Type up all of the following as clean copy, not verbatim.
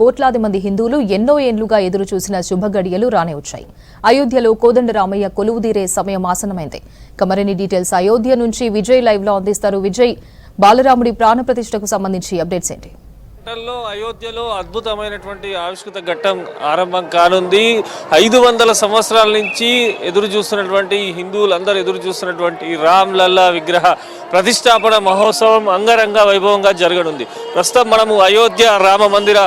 కోట్లాది మంది హిందువులు ఎన్నో ఏండ్లుగా ఎదురు చూసిన శుభగడియలు రానే వచ్చాయి. అయోధ్యలో కోదండరామయ్య కొలువుదీరే సమయం ఆసన్నమైంది. మరిన్ని డీటెయిల్స్ అయోధ్య నుంచి విజయ్ లైవ్ లో అందిస్తారు. విజయ్, బాలరాముడి ప్రాణప్రతిష్ఠకు సంబంధించి అప్డేట్స్ ఏంటి? అయోధ్యలో అద్భుతమైనటువంటి ఆవిష్కృత ఘట్టం ఆరంభం కానుంది. 500 సంవత్సరాల నుంచి ఎదురు చూస్తున్నటువంటి హిందువులందరూ ఎదురు చూస్తున్నటువంటి రామ్ లల్లా విగ్రహ ప్రతిష్టాపన మహోత్సవం అంగరంగ వైభవంగా జరగనుంది. ప్రస్తుతం మనము అయోధ్య రామ మందిర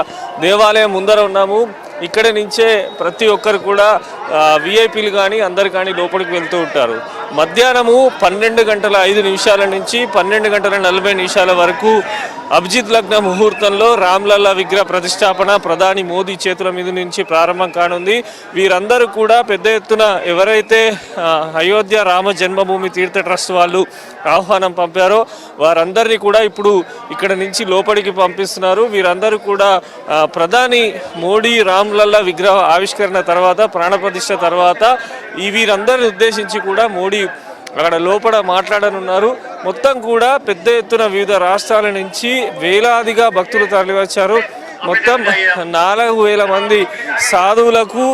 దేవాలయం ముందర ఉన్నాము. ఇక్కడి నుంచే ప్రతి ఒక్కరు కూడా విఐపీలు కానీ అందరు కానీ లోపలికి వెళ్తూ ఉంటారు. మధ్యాహ్నము 12:05 నుంచి 12:40 వరకు అభిజిత్ లగ్న ముహూర్తంలో రామ్లల్లా విగ్రహ ప్రతిష్టాపన ప్రధాని మోదీ చేతుల మీద నుంచి ప్రారంభం కానుంది. వీరందరూ కూడా పెద్ద ఎత్తున ఎవరైతే అయోధ్య రామ జన్మభూమి తీర్థ ట్రస్ట్ వాళ్ళు ఆహ్వానం పంపారో వారందరినీ కూడా ఇప్పుడు ఇక్కడ నుంచి లోపలికి పంపిస్తున్నారు. వీరందరూ కూడా ప్రధాని మోడీ రామ్లల్లా విగ్రహ ఆవిష్కరణ తర్వాత ప్రాణప్రతిష్ఠ తర్వాత వీరందరిని ఉద్దేశించి కూడా మోడీ అక్కడ లోపల మాట్లాడనున్నారు. మొత్తం కూడా పెద్ద ఎత్తున వివిధ రాష్ట్రాల నుంచి వేలాదిగా భక్తులు తరలివచ్చారు. మొత్తం 4000 మంది సాధువులకు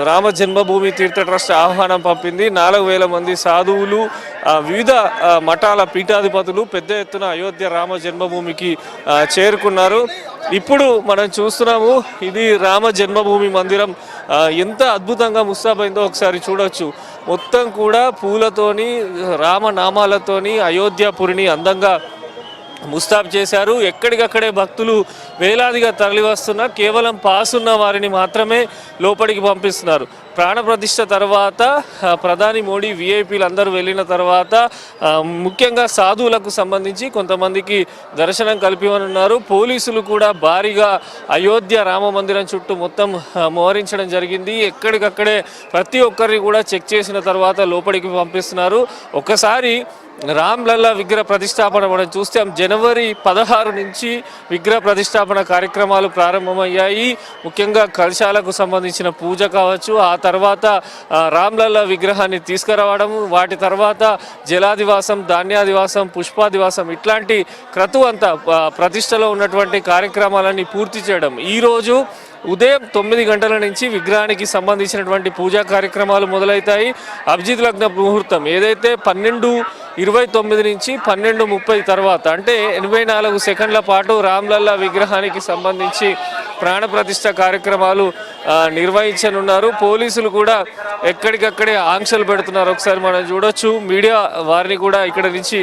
రామ జన్మభూమి తీర్థ ట్రస్ట్ ఆహ్వానం పంపింది. 4000 మంది సాధువులు వివిధ మఠాల పీఠాధిపతులు పెద్ద ఎత్తున అయోధ్య రామ జన్మభూమికి చేరుకున్నారు. ఇప్పుడు మనం చూస్తున్నాము, ఇది రామ జన్మభూమి మందిరం ఎంత అద్భుతంగా ముస్తాబైందో ఒకసారి చూడొచ్చు. మొత్తం కూడా పూలతోని రామనామాలతోని అయోధ్యపురిని అందంగా ముస్తాబ్ చేశారు. ఎక్కడికక్కడే భక్తులు వేలాదిగా తరలి వస్తున్నా కేవలం పాస్ ఉన్న వారిని మాత్రమే లోపలికి పంపిస్తున్నారు. ప్రాణప్రతిష్ఠ తర్వాత ప్రధాని మోడీ విఐపీలు అందరూ వెళ్ళిన తర్వాత ముఖ్యంగా సాధువులకు సంబంధించి కొంతమందికి దర్శనం కల్పివనున్నారు. పోలీసులు కూడా భారీగా అయోధ్య రామ మందిరం చుట్టూ మొత్తం మోహరించడం జరిగింది. ఎక్కడికక్కడే ప్రతి ఒక్కరిని కూడా చెక్ చేసిన తర్వాత లోపలికి పంపిస్తున్నారు. ఒకసారి రామ్ లల్లా విగ్రహ ప్రతిష్టాపన మనం చూస్తే జనవరి 16 నుంచి విగ్రహ ప్రతిష్టాపన కార్యక్రమాలు ప్రారంభమయ్యాయి. ముఖ్యంగా కలశాలకు సంబంధించిన పూజ కావచ్చు, ఆ తర్వాత రామ్ లల్లా విగ్రహాన్ని తీసుకురావడం, వాటి తర్వాత జలాదివాసం, ధాన్యాదివాసం, పుష్పాదివాసం ఇట్లాంటి క్రతువు అంతా ప్రతిష్టలో ఉన్నటువంటి కార్యక్రమాలన్నీ పూర్తి చేయడం. ఈరోజు ఉదయం 9 గంటల నుంచి విగ్రహానికి సంబంధించినటువంటి పూజా కార్యక్రమాలు మొదలవుతాయి. అభిజిత్ లగ్న ముహూర్తం ఏదైతే 12:29 నుంచి 12:30 తర్వాత అంటే 84 సెకండ్ల పాటు రామ్లల్లా విగ్రహానికి సంబంధించి ప్రాణప్రతిష్ఠ కార్యక్రమాలు నిర్వహించనున్నారు. పోలీసులు కూడా ఎక్కడికక్కడే ఆంక్షలు పెడుతున్నారు. ఒకసారి మనం చూడొచ్చు. మీడియా వారిని కూడా ఇక్కడ నుంచి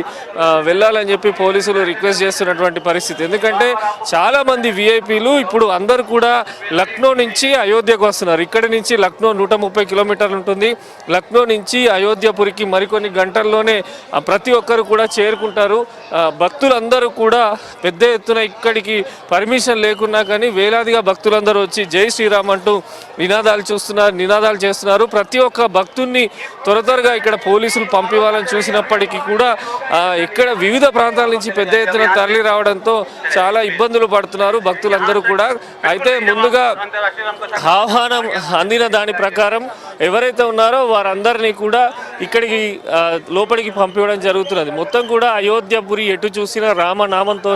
వెళ్ళాలని చెప్పి పోలీసులు రిక్వెస్ట్ చేస్తున్నటువంటి పరిస్థితి. ఎందుకంటే చాలామంది విఐపీలు ఇప్పుడు అందరూ కూడా లక్నో నుంచి అయోధ్యకు వస్తున్నారు. ఇక్కడి నుంచి లక్నో 130 కిలోమీటర్లు ఉంటుంది. లక్నో నుంచి అయోధ్యపురికి మరికొన్ని గంటల్లోనే ప్రతి ఒక్కరు కూడా చేరుకుంటారు. భక్తులందరూ కూడా పెద్ద ఎత్తున ఇక్కడికి పర్మిషన్ లేకున్నా కానీ వేలాదిగా భక్తులందరూ వచ్చి జై శ్రీరామ్ అంటూ నినాదాలు చేస్తున్నారు. ప్రతి ఒక్క భక్తుల్ని త్వరగా ఇక్కడ పోలీసులు పంపివ్వాలని చూసినప్పటికీ కూడా ఇక్కడ వివిధ ప్రాంతాల నుంచి పెద్ద ఎత్తున తరలి రావడంతో చాలా ఇబ్బందులు పడుతున్నారు భక్తులందరూ కూడా. అయితే ముందుగా ఆహ్వానం అందిన దాని ప్రకారం ఎవరైతే ఉన్నారో వారందరినీ కూడా ఇక్కడికి లోపలికి పంపించడం జరుగుతున్నది. మొత్తం కూడా అయోధ్యపురి ఎటు చూసినా రామనామంతో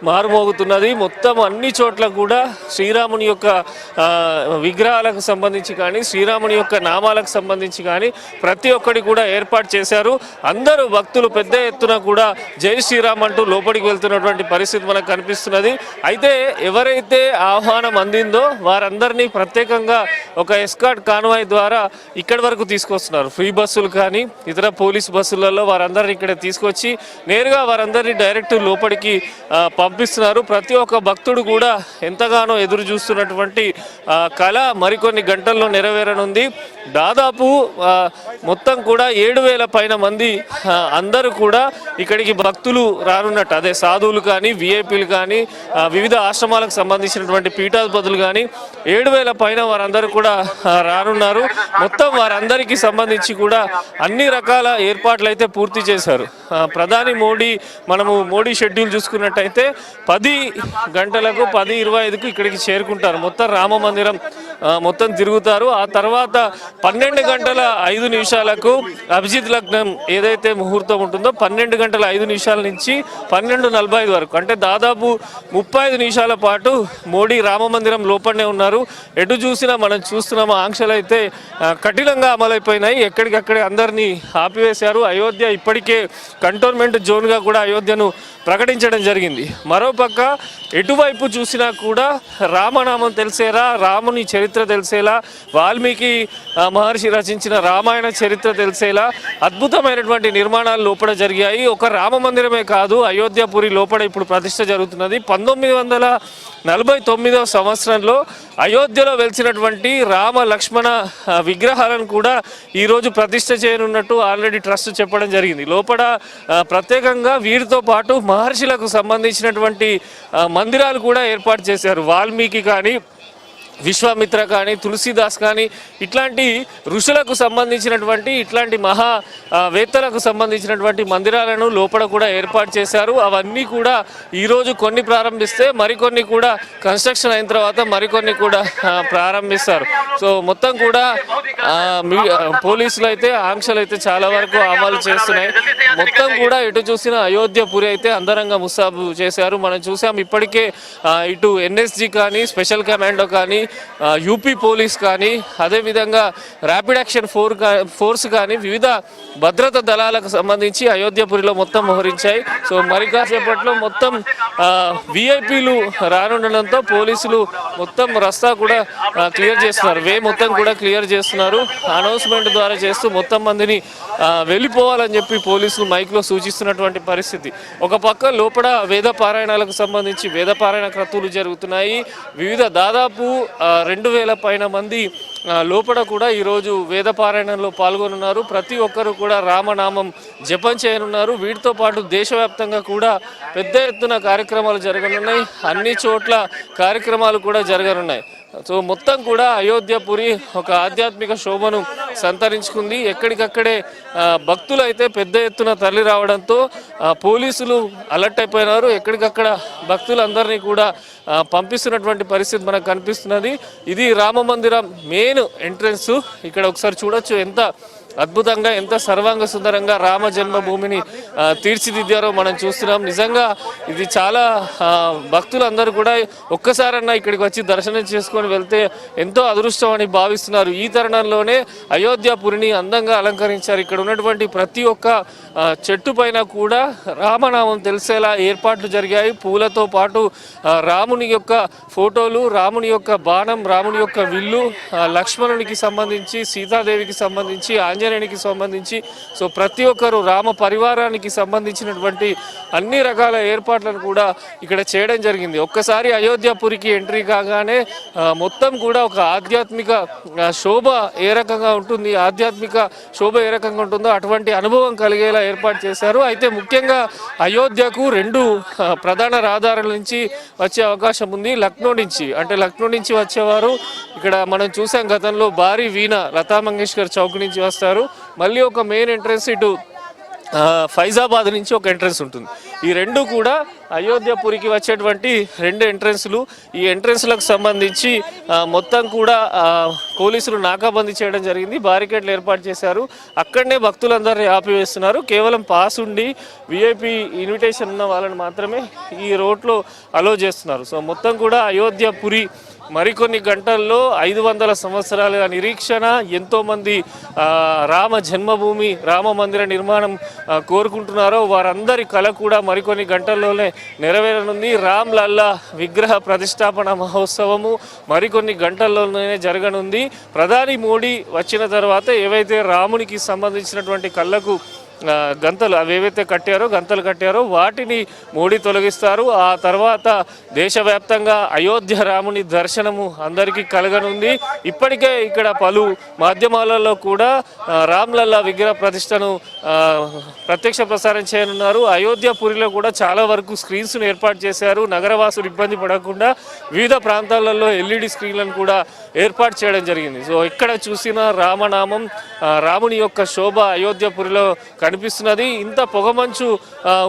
మారుమోగుతున్నది. మొత్తం అన్ని చోట్ల కూడా శ్రీరాముని యొక్క విగ్రహాలకు సంబంధించి కానీ శ్రీరాముని యొక్క నామాలకు సంబంధించి కానీ ప్రతి ఒక్కటి కూడా ఏర్పాటు చేశారు. అందరూ భక్తులు పెద్ద ఎత్తున కూడా జై శ్రీరామ్ అంటూ లోపలికి వెళ్తున్నటువంటి పరిస్థితి మనకు కనిపిస్తున్నది. అయితే ఎవరైతే ఆహ్వానం అందిందో వారందరినీ ప్రత్యేకంగా ఒక ఎస్కార్ట్ కాన్వాయ్ ద్వారా ఇక్కడి వరకు తీసుకొస్తున్నారు. ఫ్రీ బస్సులు కానీ ఇతర పోలీస్ బస్సులలో వారందరినీ ఇక్కడ తీసుకొచ్చి నేరుగా వారందరినీ డైరెక్ట్ లోపలికి పంపిస్తున్నారు. ప్రతి ఒక్క భక్తుడు కూడా ఎంతగానో ఎదురు చూస్తున్నటువంటి కళ మరికొన్ని గంటల్లో నెరవేరనుంది. దాదాపు మొత్తం కూడా 7,000 పైన మంది అందరూ కూడా ఇక్కడికి భక్తులు రానున్నట్టు, అదే సాధువులు కానీ విఐపీలు కానీ వివిధ ఆశ్రమాలకు సంబంధించినటువంటి పీఠాధిపతులు కానీ 7,000 పైన వారందరూ కూడా రానున్నారు. మొత్తం వారందరికీ సంబంధించి కూడా అన్ని రకాల ఏర్పాట్లు అయితే పూర్తి చేశారు. ప్రధాని మనము మోడీ షెడ్యూల్ చూసుకున్నట్టయితే 10 గంటలకు 10:25కు ఇక్కడికి చేరుకుంటారు. మొత్తం రామ మందిరం మొత్తం తిరుగుతారు. ఆ తర్వాత 12:05 అభిజిత్ లగ్నం ఏదైతే ముహూర్తం ఉంటుందో 12:05 నుంచి 12:45 వరకు, అంటే దాదాపు 35 నిమిషాల పాటు మోడీ రామ మందిరం లోపలనే ఉన్నారు. ఎటు చూసినా మనం చూస్తున్నాము, ఆంక్షలు అయితే కఠినంగా అమలైపోయినాయి. ఎక్కడికక్కడే అందరినీ ఆపివేశారు. అయోధ్య ఇప్పటికే కంటోన్మెంట్ జోన్గా కూడా అయోధ్యను ప్రకటించడం జరిగింది. మరోపక్క ఎటువైపు చూసినా కూడా రామనామం తెలిసేలా, రాముని చరిత్ర తెలిసేలా, వాల్మీకి మహర్షి రచించిన రామాయణ చరిత్ర తెలిసేలా అద్భుతమైనటువంటి నిర్మాణాలు లోపల జరిగాయి. ఒక రామ మందిరమే కాదు, అయోధ్యపురి లోపల ఇప్పుడు ప్రతిష్ఠ జరుగుతున్నది. 1949వ సంవత్సరంలో అయోధ్యలో వెలిసినటువంటి రామ లక్ష్మణ విగ్రహాలను కూడా ఈరోజు ప్రతిష్ఠ చేయనున్నట్టు ఆల్రెడీ ట్రస్ట్ చెప్పడం జరిగింది. లోపల ప్రత్యేకంగా వీరితో పాటు మహర్షులకు సంబంధించినటువంటి మందిరాలు కూడా ఏర్పాటు చేశారు. వాల్మీకి కానీ, విశ్వామిత్ర కానీ, తులసీదాస్ కానీ, ఇట్లాంటి ఋషులకు సంబంధించినటువంటి ఇట్లాంటి వేత్తలకు సంబంధించినటువంటి మందిరాలను లోపల కూడా ఏర్పాటు చేశారు. అవన్నీ కూడా ఈరోజు కొన్ని ప్రారంభిస్తే మరికొన్ని కూడా కన్స్ట్రక్షన్ అయిన తర్వాత మరికొన్ని కూడా ప్రారంభిస్తారు. సో మొత్తం కూడా పోలీసులు అయితే ఆంక్షలు అయితే చాలా వరకు అమలు చేస్తున్నాయి. మొత్తం కూడా ఎటు చూసిన అయోధ్యపురి అయితే అంతరంగ ముస్తాబు చేశారు. మనం చూసాం ఇప్పటికే ఇటు ఎన్ఎస్జీ కానీ, స్పెషల్ కమాండో కానీ, యూపీ పోలీస్ కానీ, అదేవిధంగా ర్యాపిడ్ యాక్షన్ ఫోర్స్ కానీ వివిధ భద్రతా దళాలకు సంబంధించి అయోధ్యపురిలో మొత్తం మోహరించాయి. సో మరి కాసేపట్లో మొత్తం విఐపీలు రానుండడంతో పోలీసులు మొత్తం రస్తా కూడా క్లియర్ చేస్తున్నారు. వే మొత్తం కూడా క్లియర్ చేస్తున్నారు. అనౌన్స్మెంట్ ద్వారా చేస్తూ మొత్తం మందిని వెళ్ళిపోవాలని చెప్పి పోలీసులు మైక్లో సూచిస్తున్నటువంటి పరిస్థితి. ఒక పక్క లోపల వేద పారాయణాలకు సంబంధించి వేద పారాయణ క్రతువులు జరుగుతున్నాయి. వివిధ దాదాపు 2000 పైన మంది లోపల కూడా ఈరోజు వేద పారాయణంలో పాల్గొనున్నారు. ప్రతి ఒక్కరు కూడా రామనామం జపం చేయనున్నారు. వీటితో పాటు దేశవ్యాప్తంగా కూడా పెద్ద ఎత్తున కార్యక్రమాలు జరగనున్నాయి. అన్ని చోట్ల కార్యక్రమాలు కూడా జరగనున్నాయి. సో మొత్తం కూడా అయోధ్యపురి ఒక ఆధ్యాత్మిక శోభను సంతరించుకుంది. ఎక్కడికక్కడే భక్తులు అయితే పెద్ద ఎత్తున తరలి రావడంతో పోలీసులు అలర్ట్ అయిపోయినారు. ఎక్కడికక్కడ భక్తులందరినీ కూడా పంపిస్తున్నటువంటి పరిస్థితి మనకు కనిపిస్తున్నది. ఇది రామ మందిరం మెయిన్ ఎంట్రన్స్. ఇక్కడ ఒకసారి చూడొచ్చు ఎంత అద్భుతంగా, ఎంత సర్వాంగ సుందరంగా రామ జన్మభూమిని తీర్చిదిద్దారో మనం చూస్తున్నాం. నిజంగా ఇది చాలా భక్తులందరూ కూడా ఒక్కసారన్నా ఇక్కడికి వచ్చి దర్శనం చేసుకొని వెళ్తే ఎంతో అదృష్టం అని భావిస్తున్నారు. ఈ తరుణంలోనే అయోధ్యపురిని అందంగా అలంకరించారు. ఇక్కడ ఉన్నటువంటి ప్రతి ఒక్క చెట్టు పైన కూడా రామనామం తెలిసేలా ఏర్పాట్లు జరిగాయి. పూలతో పాటు రాముని యొక్క ఫోటోలు, రాముని యొక్క బాణం, రాముని యొక్క విల్లు, లక్ష్మణునికి సంబంధించి, సీతాదేవికి సంబంధించి, ఆంజనేయునికి సంబంధించి, సో ప్రతి ఒక్కరు రామ పరివారానికి సంబంధించినటువంటి అన్ని రకాల ఏర్పాట్లను కూడా ఇక్కడ చేయడం జరిగింది. ఒక్కసారి అయోధ్యపురికి ఎంట్రీ కాగానే మొత్తం కూడా ఒక ఆధ్యాత్మిక శోభ ఏ రకంగా ఉంటుంది, ఆధ్యాత్మిక శోభ ఏ రకంగా ఉంటుందో అటువంటి అనుభవం కలిగేలా ఏర్పాటు చేశారు. అయితే ముఖ్యంగా అయోధ్యకు 2 ప్రధాన రహదారుల నుంచి వచ్చే అవకాశం ఉంది. లక్నో నుంచి వచ్చేవారు ఇక్కడ మనం చూసాం గతంలో భారీ వీణ లతా మంగేష్కర్ చౌక్ నుంచి వస్తారు. మళ్ళీ ఒక మెయిన్ ఎంట్రన్స్ ఇటు ఫైజాబాద్ నుంచి ఒక ఎంట్రన్స్ ఉంటుంది. ఈ 2 కూడా అయోధ్యపురికి వచ్చేటువంటి 2 ఎంట్రన్స్లు. ఈ ఎంట్రన్స్లకు సంబంధించి మొత్తం కూడా పోలీసులు నాకాబందీ చేయడం జరిగింది. బారికేడ్లు ఏర్పాటు చేశారు. అక్కడనే భక్తులందరినీ ఆపివేస్తున్నారు. కేవలం పాస్ ఉండి విఐపి ఇన్విటేషన్ ఉన్న వాళ్ళని మాత్రమే ఈ రోడ్లో అలో చేస్తున్నారు. సో మొత్తం కూడా అయోధ్యపురి మరికొన్ని గంటల్లో 500 సంవత్సరాల నిరీక్షణ, ఎంతోమంది రామ జన్మభూమి, రామ మందిర నిర్మాణం కోరుకుంటున్నారో వారందరి కళ కూడా మరికొన్ని గంటల్లోనే నెరవేరనుంది. రామ్ లల్లా విగ్రహ ప్రతిష్టాపన మహోత్సవము మరికొన్ని గంటల్లోనే జరగనుంది. ప్రధాని మోడీ వచ్చిన తర్వాత ఏవైతే రామునికి సంబంధించినటువంటి కళ్ళకు గంతలు అవేవైతే గంతలు కట్టారో వాటిని మోడీ తొలగిస్తారు. ఆ తర్వాత దేశవ్యాప్తంగా అయోధ్య రాముని దర్శనము అందరికీ కలగనుంది. ఇప్పటికే ఇక్కడ పలు మాధ్యమాలలో కూడా రామ్లల్లా విగ్రహ ప్రతిష్టను ప్రత్యక్ష ప్రసారం చేయనున్నారు. అయోధ్యపురిలో కూడా చాలా వరకు స్క్రీన్స్ను ఏర్పాటు చేశారు. నగరవాసులు ఇబ్బంది పడకుండా వివిధ ప్రాంతాలలో LED స్క్రీన్లను కూడా ఏర్పాటు చేయడం జరిగింది. సో ఇక్కడ చూసిన రామనామం, రాముని యొక్క శోభ అయోధ్యపురిలో కనిపిస్తున్నది. ఇంత పొగమంచు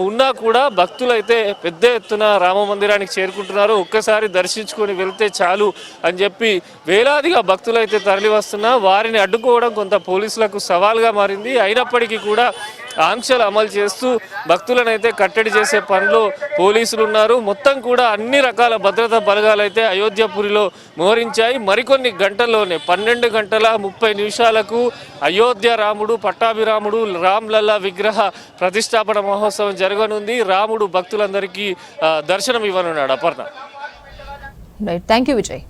ఉన్నా కూడా భక్తులైతే పెద్ద ఎత్తున రామ మందిరానికి చేరుకుంటున్నారు. ఒక్కసారి దర్శించుకొని వెళ్తే చాలు అని చెప్పి వేలాదిగా భక్తులైతే తరలి వస్తున్నా వారిని అడ్డుకోవడం కొంత పోలీసులకు సవాల్గా మారింది. అయినప్పటికీ కూడా ఆంక్షలు అమలు చేస్తూ భక్తులను అయితే కట్టడి చేసే పనిలో పోలీసులు ఉన్నారు. మొత్తం కూడా అన్ని రకాల భద్రతా బలగాలు అయితే అయోధ్యపురిలో మోహరించాయి. మరికొన్ని గంటల్లోనే 12:30 అయోధ్య రాముడు పట్టాభిరాముడు రామ్లల్లా విగ్రహ ప్రతిష్టాపన మహోత్సవం జరగనుంది. రాముడు భక్తులందరికీ దర్శనం ఇవ్వనున్నాడు. Aparna. Right, thank you Vijay.